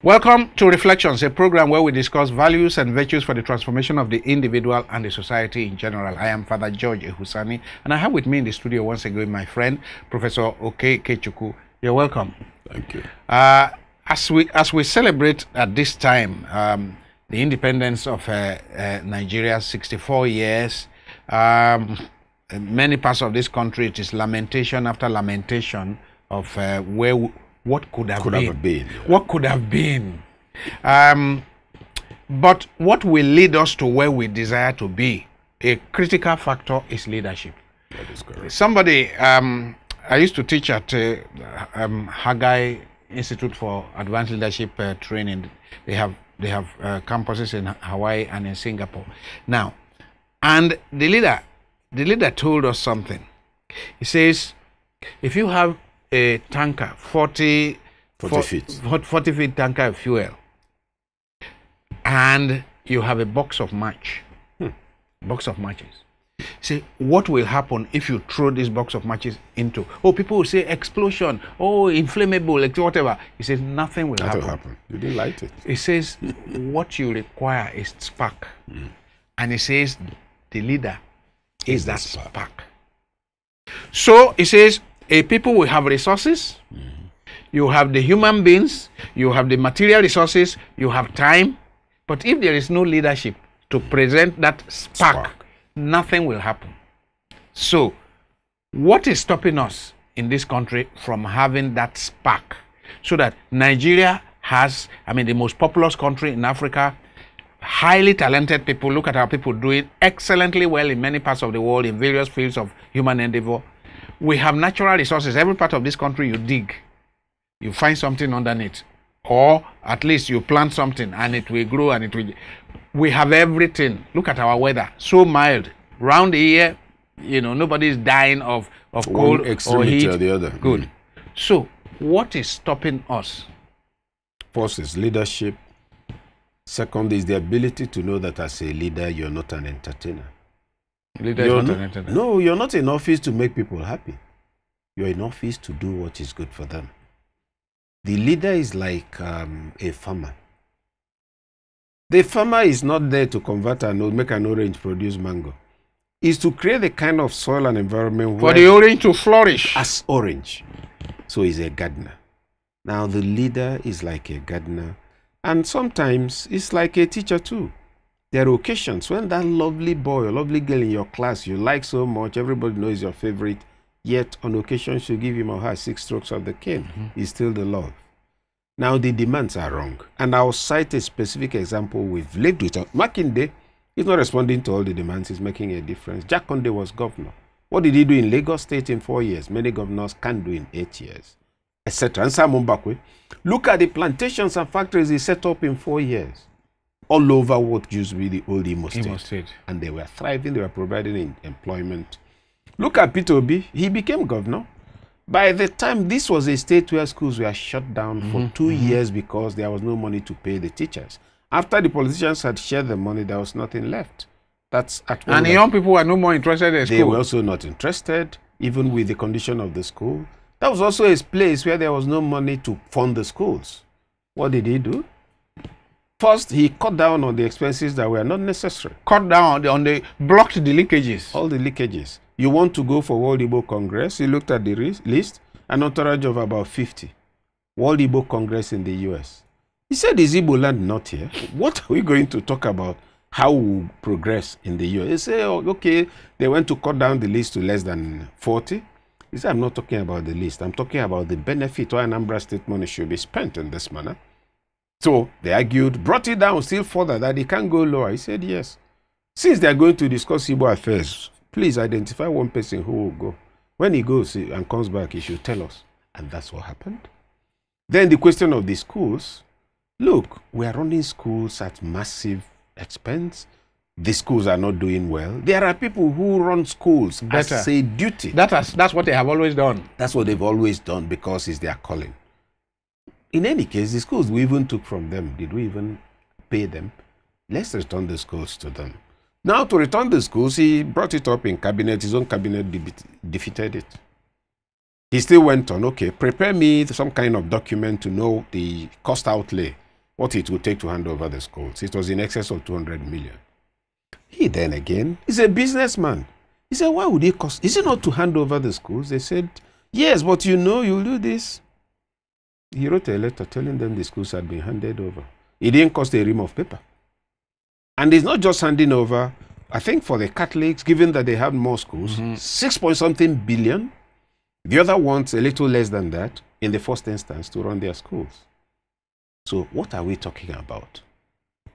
Welcome to Reflections, a program where we discuss values and virtues for the transformation of the individual and the society in general. I am Father George Ehusani, and I have with me in the studio once again my friend, Professor Okey Ikechukwu. You're welcome. Thank you. As we celebrate at this time the independence of Nigeria, 64 years, in many parts of this country, it is lamentation after lamentation of what could have been. What could have been. But what will lead us to where we desire to be, a critical factor is leadership. That is correct. Somebody, I used to teach at Hagai Institute for Advanced Leadership Training. They have campuses in Hawaii and in Singapore. Now, and the leader told us something. He says, if you have a tanker, 40 feet tanker of fuel, and you have a box of matches. See, what will happen if you throw this box of matches into? Oh, people will say explosion, oh, inflammable, like whatever. He says nothing will happen. You didn't light it. He says what you require is spark. And he says the leader is that spark. So he says people will have resources. You have the human beings, you have the material resources, you have time. But if there is no leadership to present that spark, nothing will happen. So what is stopping us in this country from having that spark, so that Nigeria has, the most populous country in Africa, highly talented people? Look at our people doing excellently well in many parts of the world in various fields of human endeavor. We have natural resources. Every part of this country you dig, you find something underneath, or at least you plant something and it will grow and it will. We have everything. Look at our weather, so mild. Round the year, nobody is dying of cold or heat. Or the other. Good. So what is stopping us? First is leadership. Second is the ability to know that as a leader, you're not an entertainer. Leader is not an entertainer. No, you're not in office to make people happy. You're in office to do what is good for them. The leader is like a farmer. The farmer is not there to convert and make an orange produce mango. Is to create the kind of soil and environment for the orange to flourish as orange. So he's a gardener. Now the leader is like a gardener, and sometimes it's like a teacher too. There are occasions when that lovely boy or lovely girl in your class you like so much, everybody knows your favorite, yet on occasions you give him or her 6 strokes of the cane. It's still the love. Now the demands are wrong. And I'll cite a specific example we've lived with. Makinde is not responding to all the demands, he's making a difference. Jack Conde was governor. What did he do in Lagos State in 4 years? Many governors can't do in 8 years, etc. And Simon Bakwe, look at the plantations and factories he set up in 4 years. All over what used to be the old Imo State. And they were thriving, they were providing employment. Look at Peter Obi, he became governor. By the time this was a state where schools were shut down for 2 years because there was no money to pay the teachers. After the politicians had shared the money, there was nothing left. That's at and the young people were no more interested in school. They were also not interested, even with the condition of the school. That was also a place where there was no money to fund the schools. What did he do? First, he cut down on the expenses that were not necessary. Cut down on the blocked the leakages. All the leakages. You want to go for World Igbo Congress? He looked at the list, an entourage of about 50. World Igbo Congress in the US. He said, is Igbo land not here? What are we going to talk about? How we progress in the US? He said, oh, okay, they went to cut down the list to less than 40. He said, I'm not talking about the list. I'm talking about the benefit why Anambra State money should be spent in this manner. So they argued, brought it down still further, that it can't go lower. He said, yes. Since they are going to discuss Igbo affairs, please identify one person who will go. When he goes and comes back, he should tell us. And that's what happened. Then the question of the schools. Look, we are running schools at massive expense. The schools are not doing well. There are people who run schools as a duty. That's what they have always done. That's what they've always done because it's their calling. In any case, the schools we even took from them, did we even pay them? Let's return the schools to them. Now, to return the schools, he brought it up in cabinet. His own cabinet defeated it. He still went on, okay, prepare me some kind of document to know the cost outlay what it would take to hand over the schools. It was in excess of 200 million. He then again is a businessman. He said, why would it cost? Is it not to hand over the schools? They said, yes, but you know you'll do this. He wrote a letter telling them the schools had been handed over. It didn't cost a ream of paper. And it's not just handing over. I think for the Catholics, given that they have more schools, 6 point something billion. The other ones a little less than that in the first instance to run their schools. So what are we talking about?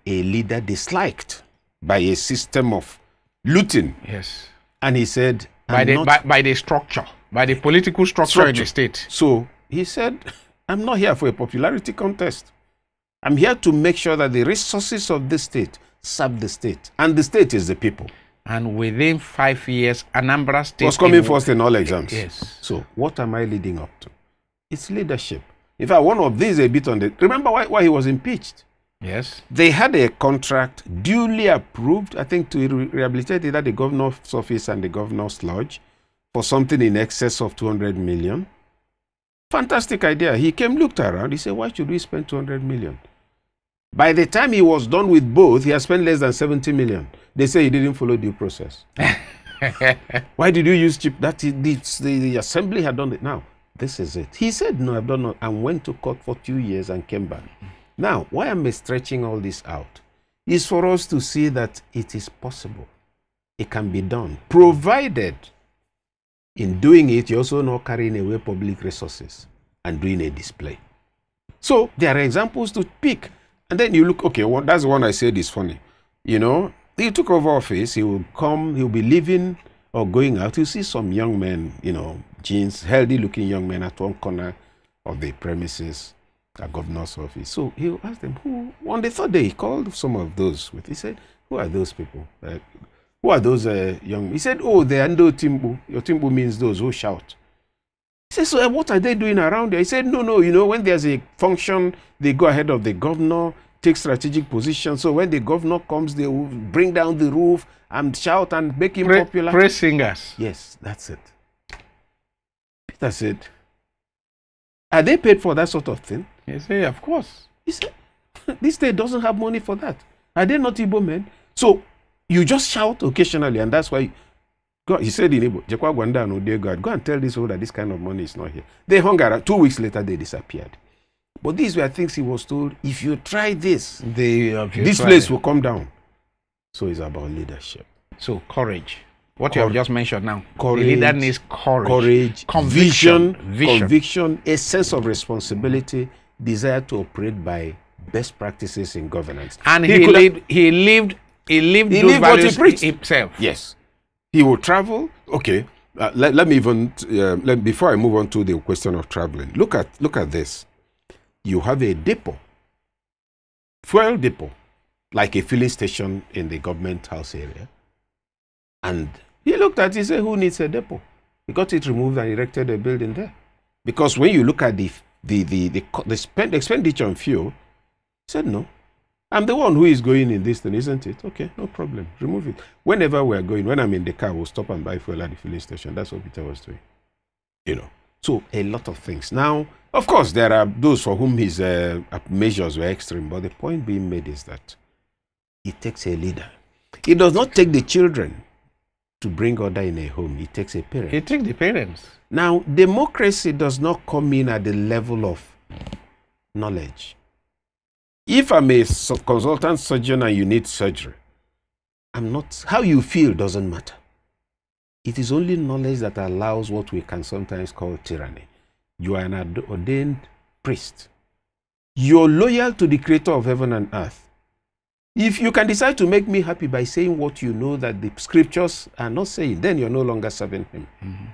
A leader disliked by a system of looting. Yes. And he said, by the structure, by the political structure in the state. So he said, I'm not here for a popularity contest. I'm here to make sure that the resources of the state serve the state. And the state is the people. And within 5 years, Anambra State was coming first in all exams. Yes. So what am I leading up to? It's leadership. In fact, one of these a bit on the... Remember why he was impeached? Yes. They had a contract duly approved, I think, to rehabilitate either the governor's office and the governor's lodge for something in excess of 200 million. Fantastic idea. He came, looked around. He said, why should we spend 200 million? By the time he was done with both, he had spent less than 70 million. They say he didn't follow due process. Why did you use cheap? The assembly had done it. Now, this is it. He said, no, I've done not, and went to court for 2 years and came back. Now, why am I stretching all this out? Is for us to see that it is possible. It can be done, provided in doing it, you're also not carrying away public resources and doing a display. So there are examples to pick. And then you look, okay, well, that's the one I said is funny. You know, he took over office, he will come, he'll be leaving or going out. You see some young men, you know, jeans, healthy looking young men at one corner of the premises at governor's office. So he'll ask them, who, on the third day, he called some of those with, he said, who are those people? Who are those young? He said, oh, they are no Timbu. Your Timbu means those who shout. He said, so what are they doing around there? He said, no, you know, when there's a function, they go ahead of the governor, take strategic position. So when the governor comes, they will bring down the roof and shout and make him popular. Praise singers. Yes, that's it. Peter said, are they paid for that sort of thing? He said, of course. He said, this state doesn't have money for that. Are they not Igbo men? So you just shout occasionally, and that's why God, he said in Igbo, go and tell this that this kind of money is not here. They hung around. 2 weeks later, they disappeared. But these were things he was told, if you try this, this place will come down. So it's about leadership. So courage. What you have just mentioned now. Courage. The leader needs courage. Conviction. Conviction, a sense of responsibility, desire to operate by best practices in governance. And he lived those values himself. Yes. He will travel. Okay. Let me even, before I move on to the question of traveling, look at this. You have a depot, fuel depot, like a filling station in the government house area. And he looked at it, he said, who needs a depot? He got it removed and erected a building there. Because when you look at the expenditure on fuel, he said, no, I'm the one who is going in this thing, isn't it? Okay, no problem, remove it. Whenever we're going, when I'm in the car, we'll stop and buy fuel at the filling station. That's what Peter was doing, you know. So a lot of things. Now, of course, there are those for whom his measures were extreme, but the point being made is that it takes a leader. It does not take the children to bring order in a home. It takes a parent. It takes the parents. Now, democracy does not come in at the level of knowledge. If I'm a consultant surgeon and you need surgery, how you feel doesn't matter. It is only knowledge that allows what we can sometimes call tyranny. You are an ordained priest. You're loyal to the creator of heaven and earth. If you can decide to make me happy by saying what you know that the scriptures are not saying, then you're no longer serving him. Mm-hmm.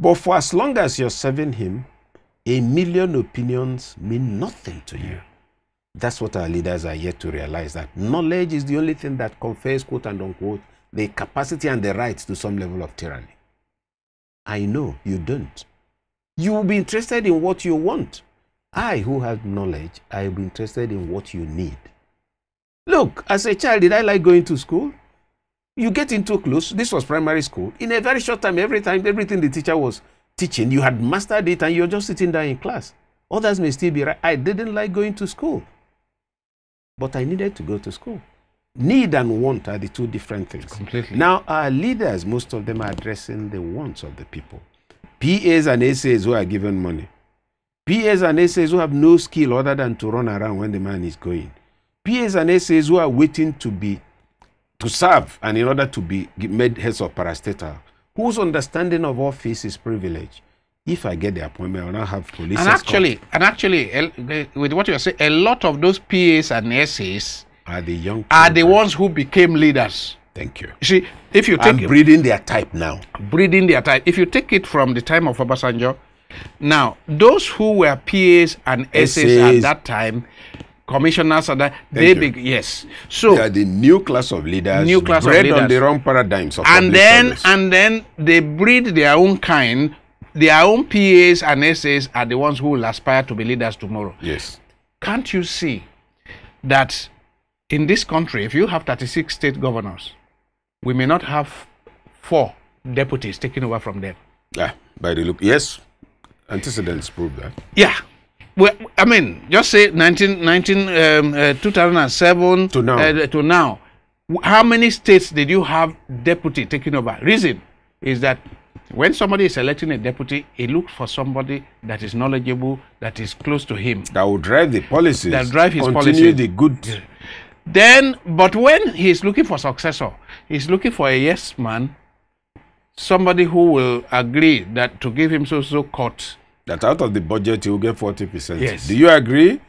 But for as long as you're serving him, a million opinions mean nothing to you. That's what our leaders are yet to realize, that knowledge is the only thing that confers, quote and unquote, the capacity and the rights to some level of tyranny. I know you don't. You will be interested in what you want. I, who have knowledge, I will be interested in what you need. Look, as a child, did I like going to school? You get into close. This was primary school. In a very short time, everything the teacher was teaching, you had mastered it and you're just sitting there in class. Others may still be right. I didn't like going to school. but I needed to go to school. Need and want are the two different things. Completely. Now, our leaders, most of them are addressing the wants of the people. PAs and SAs who are given money. PAs and SAs who have no skill other than to run around when the man is going. PAs and SAs who are waiting to serve and in order to be made heads of parastatal, whose understanding of office is privilege. If I get the appointment, I will not have police. And actually, with what you are saying, a lot of those PAs and SAs are the young are the ones who became leaders. Thank you. You see, if you take breeding their type now. Breeding their type. If you take it from the time of Obasanjo, now those who were PAs and SAs at that time, commissioners and that, yes. So they are the new class of leaders. New class of leaders on the wrong paradigms of and then they breed their own kind. Their own PAs and SAs are the ones who will aspire to be leaders tomorrow. Yes. Can't you see that in this country, if you have 36 state governors, we may not have 4 deputies taking over from them? Yeah, by the look, yes. Antecedents prove that. Yeah. Well, I mean, just say 2007 to now. How many states did you have deputy taking over? Reason is that when somebody is electing a deputy, he looks for somebody that is knowledgeable, that is close to him. That will drive the policies. That drive his policies. Continue the good. Then, but when he's looking for successor, he's looking for a yes man, somebody who will agree that to give him so cut. That out of the budget he will get 40%. Yes. Do you agree?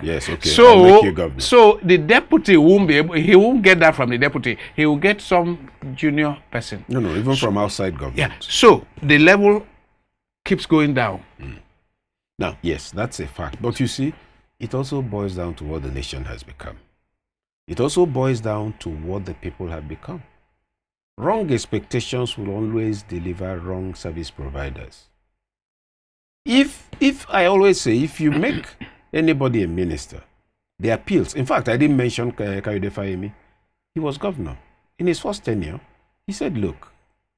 Yes, okay. So, I'll make you governor. So the deputy won't be able, he won't get that from the deputy. He will get some junior person. No, even from outside government. Yeah. So the level keeps going down. Now, yes, that's a fact. But you see, it also boils down to what the nation has become. It also boils down to what the people have become. Wrong expectations will always deliver wrong service providers. If I always say, if you make anybody a minister, the appeals, in fact, I didn't mention Kayode Fayemi. He was governor. In his first tenure, he said, look,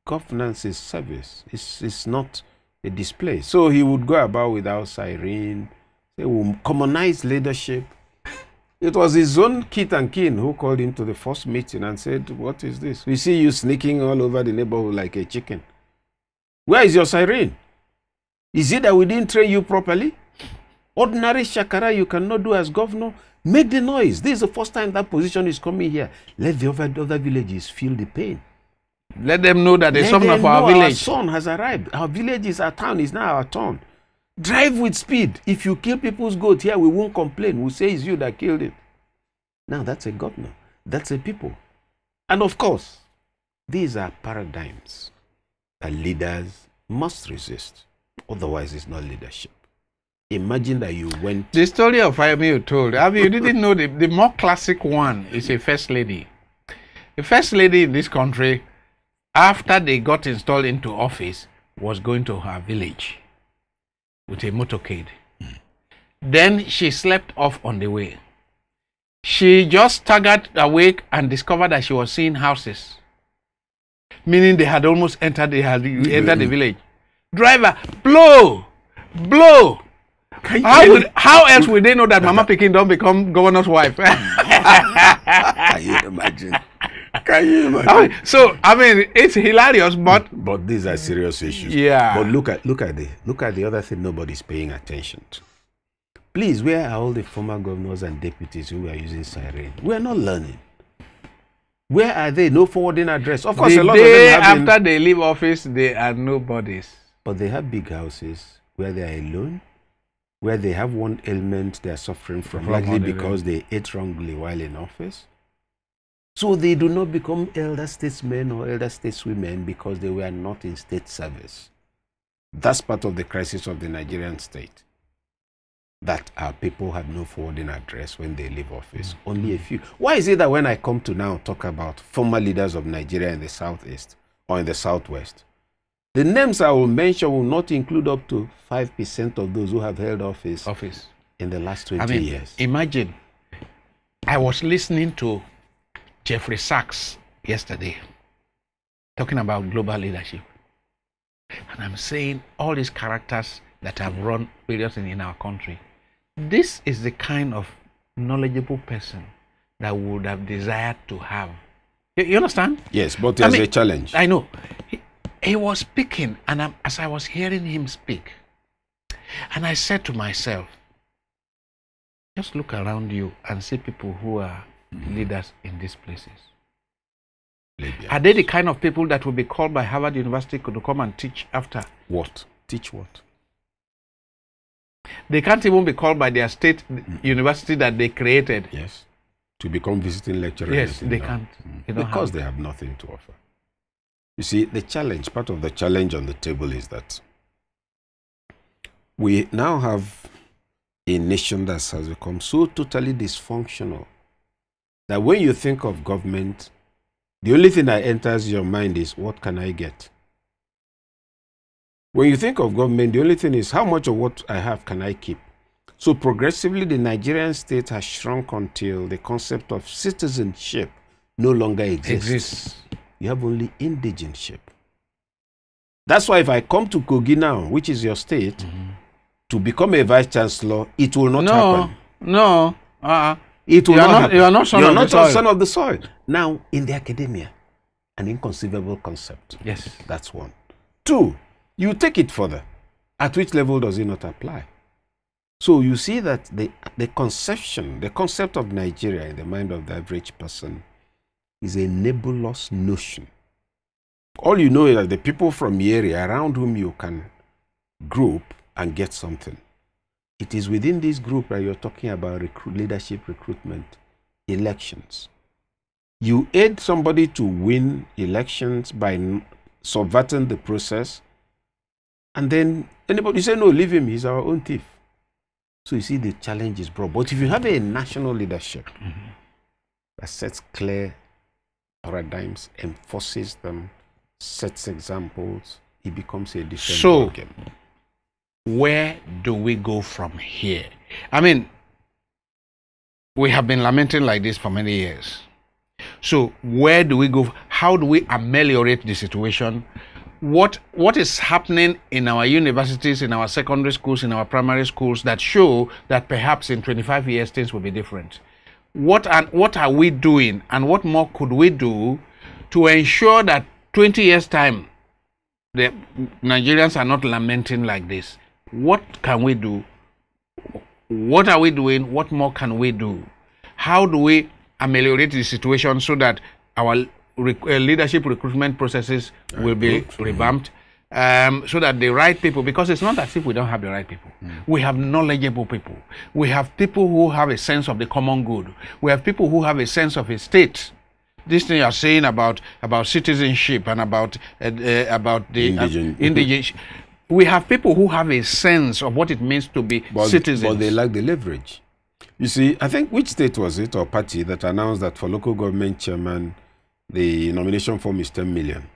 governance is service. It's not a display. So he would go about without siren. They will commonize leadership. It was his own kith and kin who called him to the first meeting and said, what is this? We see you sneaking all over the neighborhood like a chicken. Where is your siren? Is it that we didn't train you properly? Ordinary shakara you cannot do as governor. Make the noise. This is the first time that position is coming here. Let the other villages feel the pain. Let them know that there's something of our village. Our son has arrived. Our village is our town. Is now our turn. Drive with speed. If you kill people's goat here, we won't complain. We'll say it's you that killed it. Now that's a governor. That's a people. And of course, these are paradigms that leaders must resist. Otherwise, it's not leadership. Imagine that you went... The story of Fayemi you told, you didn't know the more classic one is a first lady. The first lady in this country, after they got installed into office, was going to her village with a motorcade. Then she slept off on the way. She just staggered awake and discovered that she was seeing houses, meaning they had almost entered the village. Driver, blow! How else would they know that Mama Pikin don't become governor's wife? Can you imagine? Can you imagine? So I mean, it's hilarious, but these are serious issues. Yeah. But look at the other thing nobody's paying attention to. Please, where are all the former governors and deputies who are using siren? We are not learning. Where are they? No forwarding address. Of course, a lot of them have after they leave office, they are nobodies. But they have big houses where they are alone, where they have one ailment they are suffering from, likely because they ate wrongly while in office. So they do not become elder statesmen or elder stateswomen because they were not in state service. That's part of the crisis of the Nigerian state. That our people have no forwarding address when they leave office. Only a few. Why is it that when I come to now talk about former leaders of Nigeria in the southeast or in the southwest, the names I will mention will not include up to 5% of those who have held office in the last 20 years. Imagine, I was listening to Jeffrey Sachs yesterday talking about global leadership. And I'm saying all these characters that have run various things in our country. This is the kind of knowledgeable person that we would have desired to have. You understand? Yes, but there's a challenge. I know. He was speaking, and as I was hearing him speak, and I said to myself, just look around you and see people who are leaders in these places. Are they the kind of people that will be called by Harvard University to come and teach after? What? Teach what? They can't even be called by their state university that they created. Yes. To become visiting lecturers. Yes, they can't. Because they have nothing to offer. You see, the challenge, part of the challenge on the table is that we now have a nation that has become so totally dysfunctional that when you think of government, the only thing that enters your mind is, what can I get? When you think of government, the only thing is, how much of what I have can I keep? So progressively, the Nigerian state has shrunk until the concept of citizenship no longer exists. You have only indigenship. That's why if I come to Kogi now, which is your state, to become a vice chancellor, it will not happen. No. It will not happen. You are not son of the soil. Now, in the academia, an inconceivable concept. Yes. That's one. Two, you take it further. At which level does it not apply? So you see that the concept of Nigeria in the mind of the average person is a nebulous notion. All you know is that the people from the area around whom you can group and get something. It is within this group that you're talking about leadership recruitment, elections. You aid somebody to win elections by subverting the process, and then anybody say, no, leave him, he's our own thief. So you see, the challenge is broad. But if you have a national leadership that sets clear paradigms, enforces them, sets examples, it becomes a different game. Where do we go from here? I mean, we have been lamenting like this for many years. So where do we go? How do we ameliorate the situation? What is happening in our universities, in our secondary schools, in our primary schools that show that perhaps in 25 years things will be different? What are we doing, and what more could we do to ensure that 20 years time the Nigerians are not lamenting like this? What can we do? What are we doing? What more can we do? How do we ameliorate the situation so that our leadership recruitment processes will be revamped, so that the right people, because it's not as if we don't have the right people. We have knowledgeable people. We have people who have a sense of the common good. We have people who have a sense of a state. This thing you are saying about citizenship and about the indigenous. We have people who have a sense of what it means to be citizens. But they lack the leverage. You see, I think, which state was it or party that announced that for local government chairman, the nomination form is 10 million.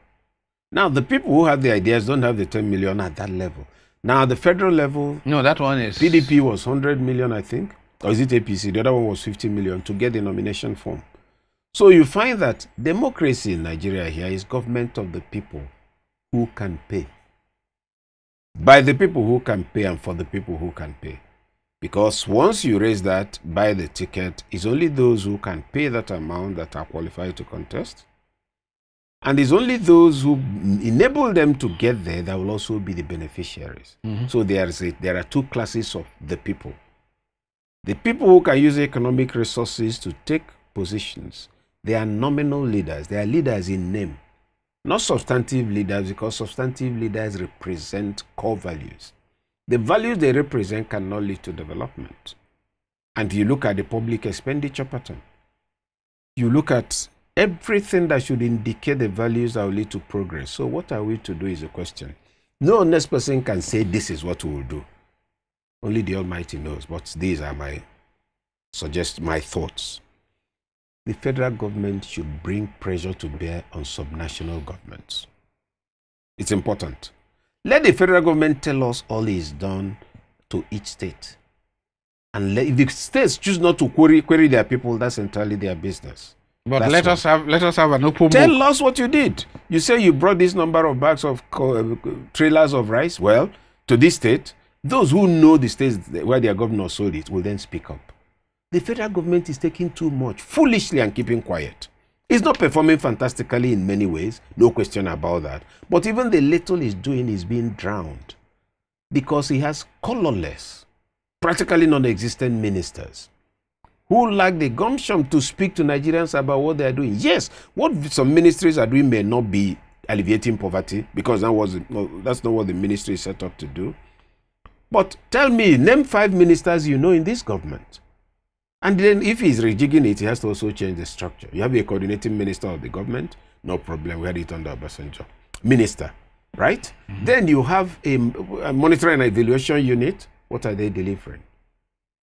Now, the people who have the ideas don't have the 10 million at that level. Now, at the federal level, no, that one is PDP was 100 million, I think. Or is it APC? The other one was 50 million to get the nomination form. So you find that democracy in Nigeria here is government of the people who can pay. By the people who can pay and for the people who can pay. Because once you raise that, buy the ticket, it's only those who can pay that amount that are qualified to contest. And it's only those who enable them to get there that will also be the beneficiaries. So there are two classes of the people. The people who can use economic resources to take positions, they are nominal leaders. They are leaders in name. Not substantive leaders, because substantive leaders represent core values. The values they represent cannot lead to development. And you look at the public expenditure pattern. You look at everything that should indicate the values that will lead to progress. So what are we to do is a question. No honest person can say this is what we will do. Only the Almighty knows. But these are my thoughts. The federal government should bring pressure to bear on subnational governments. It's important. Let the federal government tell us all is done to each state. And if the states choose not to query their people, that's entirely their business. But let us have an open book. Tell us what you did. You say you brought this number of bags of trailers of rice. Well, to this state, those who know the states where their governor sold it will then speak up. The federal government is taking too much, foolishly, and keeping quiet. It's not performing fantastically in many ways, no question about that. But even the little it's doing is being drowned because he has colorless, practically non-existent ministers who lack the gumption to speak to Nigerians about what they are doing. Yes, what some ministries are doing may not be alleviating poverty, because that's not what the ministry is set up to do. But tell me, name 5 ministers you know in this government. And then if he's rejigging it, he has to also change the structure. You have a coordinating minister of the government, no problem. We had it under Obasanjo. Minister, right? Mm-hmm. Then you have a monitoring and evaluation unit. What are they delivering?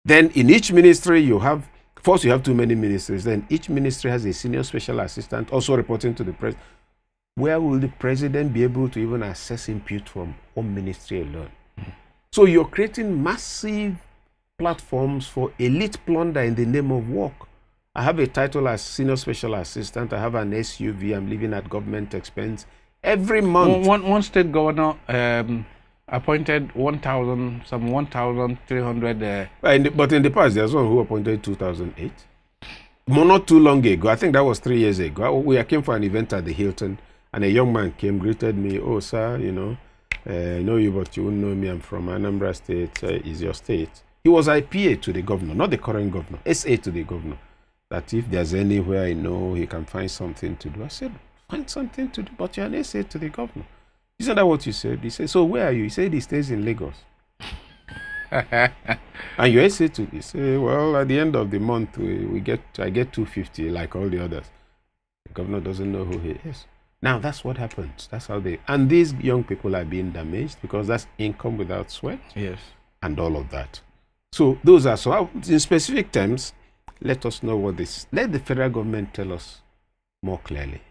Then in each ministry, you have too many ministries. Then each ministry has a senior special assistant also reporting to the president. Where will the president be able to even access input from one ministry alone? Mm-hmm. So you're creating massive platforms for elite plunder in the name of work. I have a title as senior special assistant. I have an SUV. I'm living at government expense every month. One state governor appointed 1,300. But in the past, there's one who appointed 2008. Not too long ago. I think that was 3 years ago. I came for an event at the Hilton, and a young man came, greeted me. Oh, sir, I know you, but you wouldn't know me. I'm from Anambra State. Is your state? He was IPA to the governor, not the current governor, SA to the governor. That if there's anywhere I know he can find something to do. I said, find something to do, but you're an SA to the governor. Isn't that what you said? He said, so where are you? He said he stays in Lagos. And you're SA to, he said, well, at the end of the month, I get 250 like all the others. The governor doesn't know who he is. Now, that's what happens. That's how and these young people are being damaged because that's income without sweat. Yes. And all of that. So those are, so in specific terms, let us know what this, let the federal government tell us more clearly,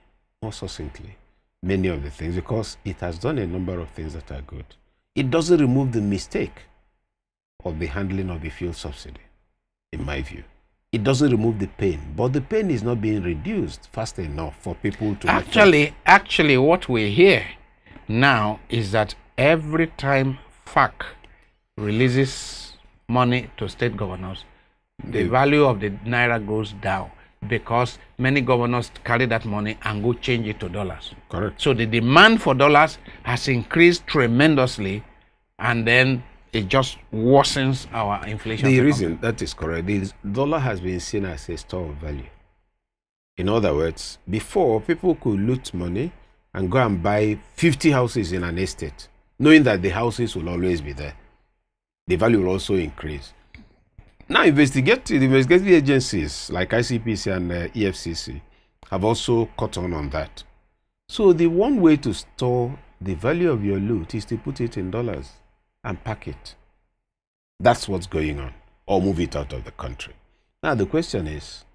more succinctly, many of the things, because it has done a number of things that are good. It doesn't remove the mistake of the handling of the fuel subsidy, in my view. It doesn't remove the pain, but the pain is not being reduced fast enough for people to actually what we hear now is that every time FAC releases money to state governors, the value of the naira goes down because many governors carry that money and go change it to dollars. Correct. So the demand for dollars has increased tremendously, and then it just worsens our inflation. The reason that is correct, the dollar has been seen as a store of value. In other words, before, people could loot money and go and buy 50 houses in an estate, knowing that the houses will always be there. The value will also increase. Now, the investigative agencies like ICPC and EFCC have also caught on that. So the one way to store the value of your loot is to put it in dollars and pack it. That's what's going on, or move it out of the country. Now, the question is,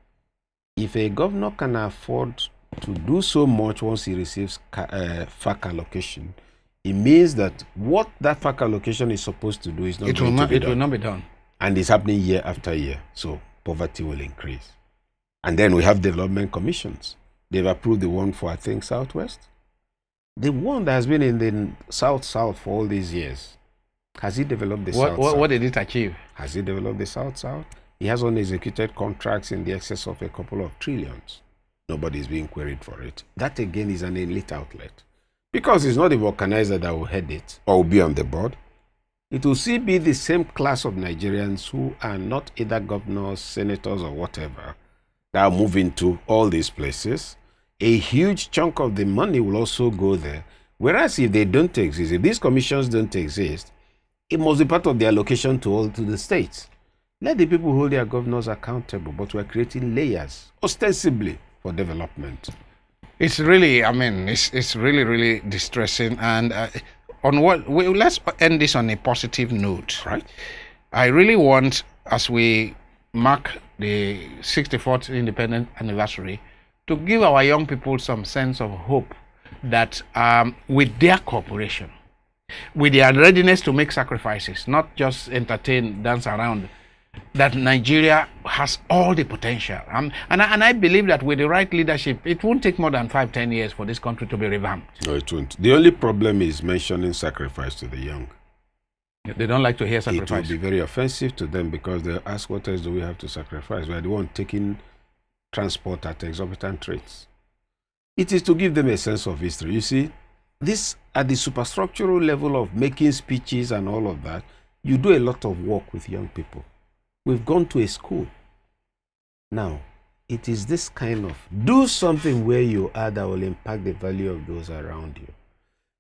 if a governor can afford to do so much once he receives FAC allocation, it means that what that FAC allocation is supposed to do is not it will not be done. And it's happening year after year. So poverty will increase. And then we have development commissions. They've approved the one for, I think, Southwest. The one that has been in the South-South for all these years. Has he developed the South-South? What did it achieve? Has he developed the South-South? He has unexecuted contracts in the excess of a couple of trillions. Nobody's being queried for it. That again is an elite outlet. Because it's not the organizer that will head it or will be on the board. It will still be the same class of Nigerians who are not either governors, senators, or whatever that are moving to all these places. A huge chunk of the money will also go there. Whereas if they don't exist, if these commissions don't exist, it must be part of the allocation to the states. Let the people hold their governors accountable, but we're creating layers, ostensibly, for development. It's really, it's really, really distressing. And let's end this on a positive note. Right. I really want, as we mark the 64th independent anniversary, to give our young people some sense of hope that with their cooperation, with their readiness to make sacrifices, not just entertain, dance around, that Nigeria has all the potential. And I believe that with the right leadership, it won't take more than 5-10 years for this country to be revamped. No, it won't. The only problem is mentioning sacrifice to the young. They don't like to hear It sacrifice. will be very offensive to them because they'll ask, what else do we have to sacrifice? We are the one taking transport at exorbitant rates. It is to give them a sense of history. You see, this at the superstructural level of making speeches and all of that, you do a lot of work with young people. We've gone to a school. Now, it is this kind of do something where you are that will impact the value of those around you.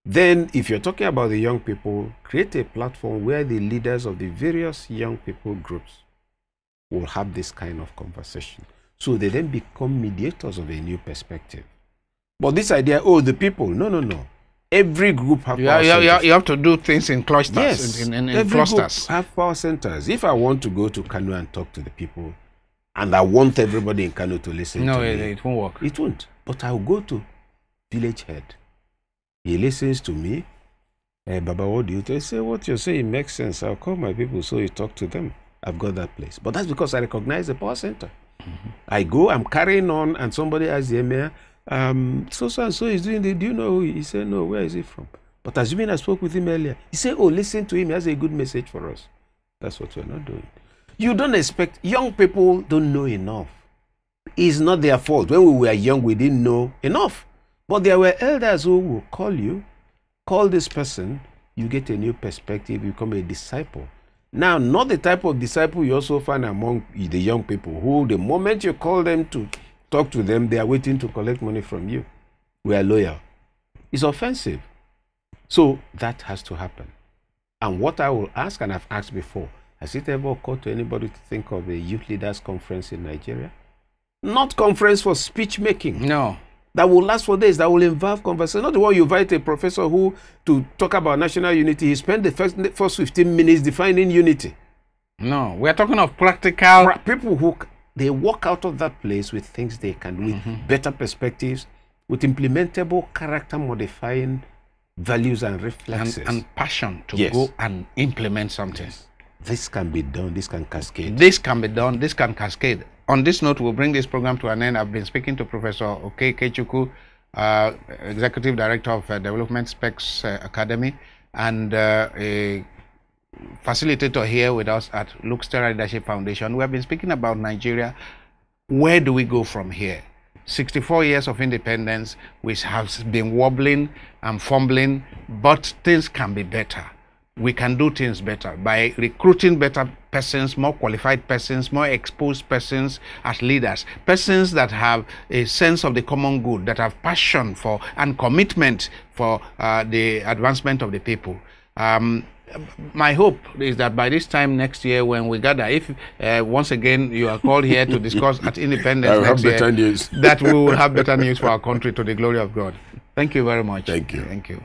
Then, if you're talking about the young people, create a platform where the leaders of the various young people groups will have this kind of conversation. So they then become mediators of a new perspective. But this idea, oh, the people, no. Every group have power centers. You have to do things in clusters. Yes, in every clusters. group have power centers. If I want to go to Kano and talk to the people, and I want everybody in Kano to listen to me, it won't work. It won't. But I'll go to village head. He listens to me. Hey, Baba, what do you think? I say, what you're saying makes sense. I'll call my people so you talk to them. I've got that place. But that's because I recognize the power center. I go, I'm carrying on, and somebody asks the emir, so-and-so is doing the, do you know who he said, no, where is he from? But assuming I spoke with him earlier, he said, oh, listen to him, he has a good message for us. That's what we're not doing. You don't expect, young people don't know enough. It's not their fault. When we were young, we didn't know enough. But there were elders who will call you, call this person, you get a new perspective, you become a disciple. Now, not the type of disciple you also find among the young people who, the moment you call them to talk to them, they are waiting to collect money from you. We are loyal. It's offensive. So that has to happen. And what I will ask, and I've asked before, has it ever occurred to anybody to think of a youth leaders conference in Nigeria? Not conference for speech making. No. That will last for days, that will involve conversation. Not the one you invite a professor who, to talk about national unity, he spent the first 15 minutes defining unity. No, we're talking of practical... People who, they walk out of that place with things they can do, with better perspectives, with implementable character-modifying values and reflexes. And passion to go and implement something. Yes. This can be done, this can cascade. This can be done, this can cascade. On this note, we'll bring this program to an end. I've been speaking to Professor Okey, Ikechukwu, Executive Director of Development Specs Academy, and a facilitator here with us at Terra Leadership Foundation. We have been speaking about Nigeria. Where do we go from here? 64 years of independence, which has been wobbling and fumbling, but things can be better. We can do things better by recruiting better persons, more qualified persons, more exposed persons as leaders, persons that have a sense of the common good, that have passion for and commitment for the advancement of the people. My hope is that by this time next year, when we gather, if once again you are called here to discuss at Independence next year, that we will have better news for our country to the glory of God. Thank you very much. Thank you. Thank you.